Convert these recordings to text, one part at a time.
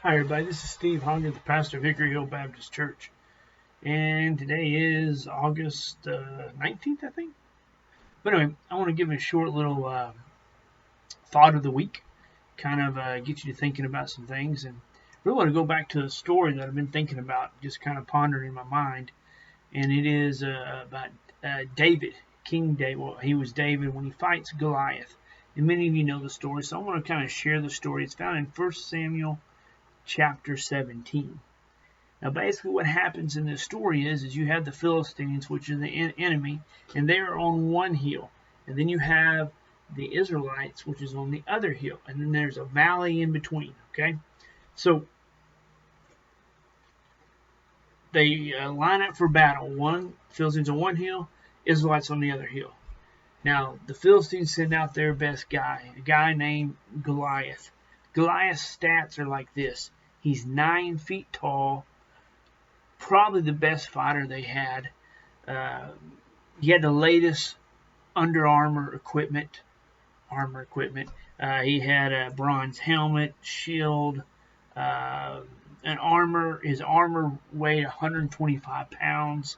Hi, everybody. This is Steve Hunger, the pastor of Hickory Hill Baptist Church. And today is August 19th, I think. But anyway, I want to give a short little thought of the week, kind of get you to thinking about some things. And really want to go back to a story that I've been thinking about, just kind of pondering in my mind. And it is about David, King David. Well, he was David when he fights Goliath. And many of you know the story, so I want to kind of share the story. It's found in 1 Samuel chapter 17. Now, basically, what happens in this story is you have the Philistines, which is the enemy, and they are on one hill. And then you have the Israelites, which is on the other hill. And then there's a valley in between, okay? So they line up for battle. Philistines on one hill, Israelites on the other hill. Now, the Philistines send out their best guy, a guy named Goliath. Goliath's stats are like this. He's 9 feet tall, probably the best fighter they had. He had the latest Under Armour equipment. He had a bronze helmet, shield, an armor. His armor weighed 125 pounds.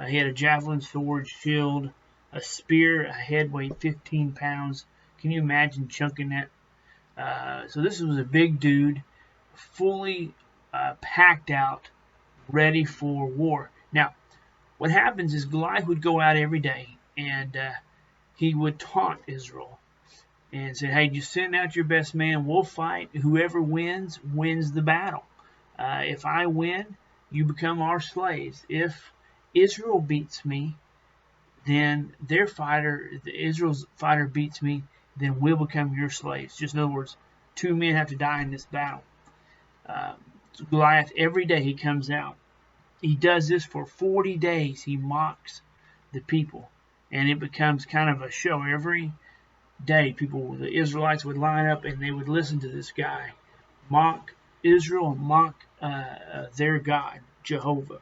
He had a javelin sword, shield, a spear. A head weighed 15 pounds. Can you imagine chunking that? So this was a big dude, fully packed out, ready for war. Now, what happens is Goliath would go out every day and he would taunt Israel and say, hey, just send out your best man, we'll fight. Whoever wins the battle. If I win, you become our slaves. If Israel beats me, then Israel's fighter beats me, then we'll become your slaves. Just in other words, 2 men have to die in this battle. So Goliath, every day he comes out. He does this for 40 days. He mocks the people. And it becomes kind of a show. Every day, the Israelites would line up and they would listen to this guy mock Israel and mock their God, Jehovah.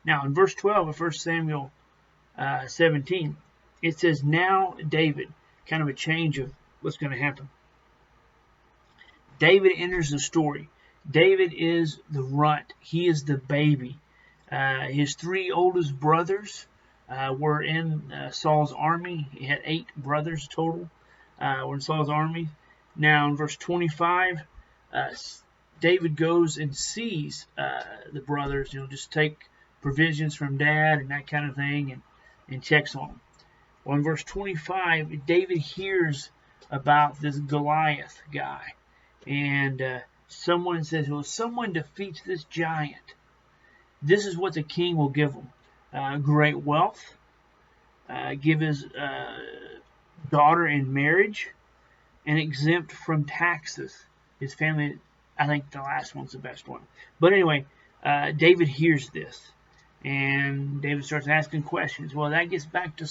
Now, in verse 12 of 1 Samuel 17, it says, now David, kind of a change of what's going to happen. David enters the story. David is the runt. He is the baby. His 3 oldest brothers were in Saul's army. He had 8 brothers total were in Saul's army. Now in verse 25, David goes and sees the brothers, just take provisions from dad and that kind of thing and checks on them. Well, in verse 25, David hears about this Goliath guy. And someone says, well, if someone defeats this giant, this is what the king will give him. Great wealth, give his daughter in marriage, and exempt from taxes. His family, I think the last one's the best one. But anyway, David hears this, and David starts asking questions. Well, that gets back to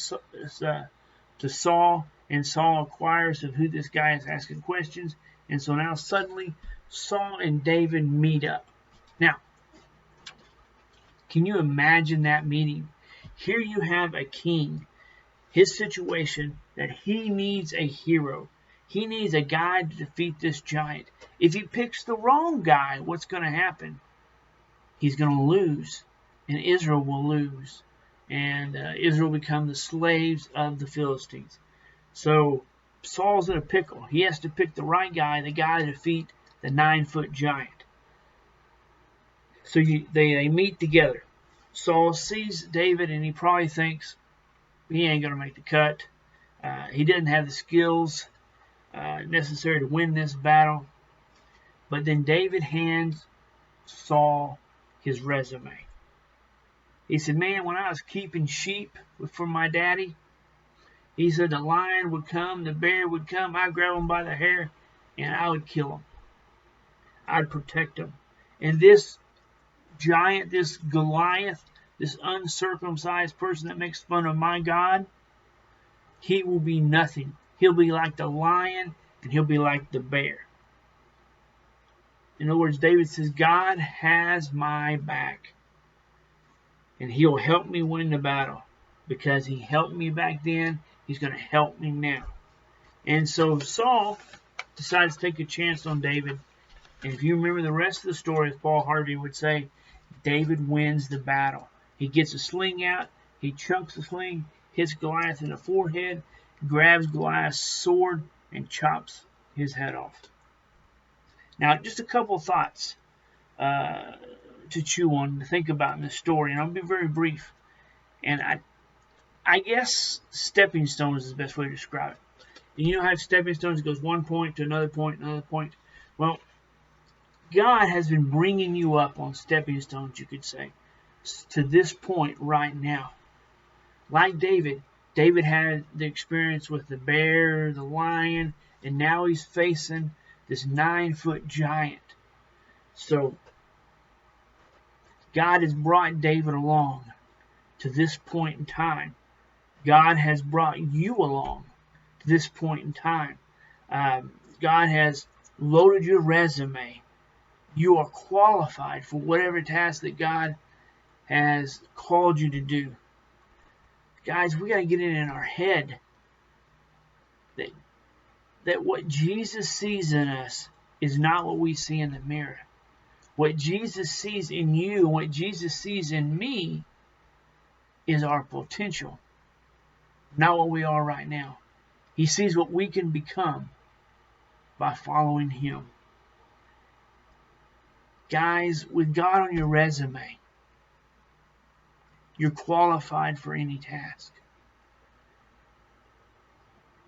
Saul, and Saul inquires of who this guy is asking questions. And so now suddenly Saul and David meet up. Now, can you imagine that meeting? Here you have a king, his situation that he needs a hero. He needs a guy to defeat this giant. If he picks the wrong guy, what's going to happen? He's going to lose, and Israel will lose. And Israel will become the slaves of the Philistines. So Saul's in a pickle. He has to pick the right guy, the guy to defeat the 9-foot giant. So they meet together. Saul sees David and he probably thinks he ain't going to make the cut. He didn't have the skills necessary to win this battle. But then David hands Saul his resume. He said, man, when I was keeping sheep for my daddy, he said the lion would come, the bear would come, I'd grab him by the hair, and I would kill him. I'd protect him. And this giant, this Goliath, this uncircumcised person that makes fun of my God, he will be nothing. He'll be like the lion, and he'll be like the bear. In other words, David says, God has my back, and he'll help me win the battle. Because he helped me back then, he's going to help me now. And so Saul decides to take a chance on David, And if you remember the rest of the story, as Paul Harvey would say, David wins the battle. He gets a sling out, he chunks the sling, hits Goliath in the forehead, grabs Goliath's sword, and chops his head off. Now, just a couple of thoughts to chew on, to think about in this story, and I'll be very brief. And I guess stepping stones is the best way to describe it. And you know how stepping stones goes one point to another point, another point? Well, God has been bringing you up on stepping stones, you could say, to this point right now. Like David had the experience with the bear, the lion, and now he's facing this 9-foot giant. So God has brought David along to this point in time. God has brought you along to this point in time. God has loaded your resume. You are qualified for whatever task that God has called you to do. Guys, we got to get it in our head that what Jesus sees in us is not what we see in the mirror. What Jesus sees in you, what Jesus sees in me, is our potential, not what we are right now. He sees what we can become by following Him. Guys, with God on your resume, you're qualified for any task.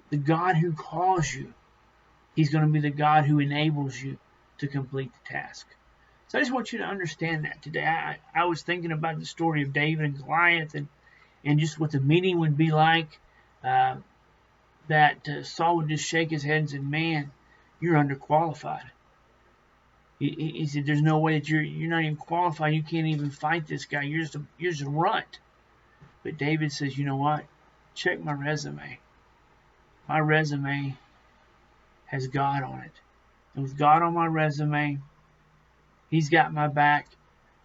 The God who calls you, He's going to be the God who enables you to complete the task. So I just want you to understand that today. I was thinking about the story of David and Goliath and just what the meeting would be like. That Saul would just shake his head and say, man, you're underqualified. He said, there's no way that you're not even qualified. You can't even fight this guy. You're just a runt. But David says, you know what? Check my resume. My resume has God on it. And with God on my resume, He's got my back.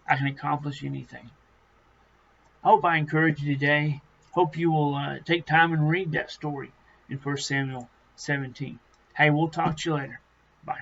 I can accomplish anything. I hope I encourage you today. Hope you will take time and read that story in 1 Samuel 17. Hey, we'll talk to you later. Bye.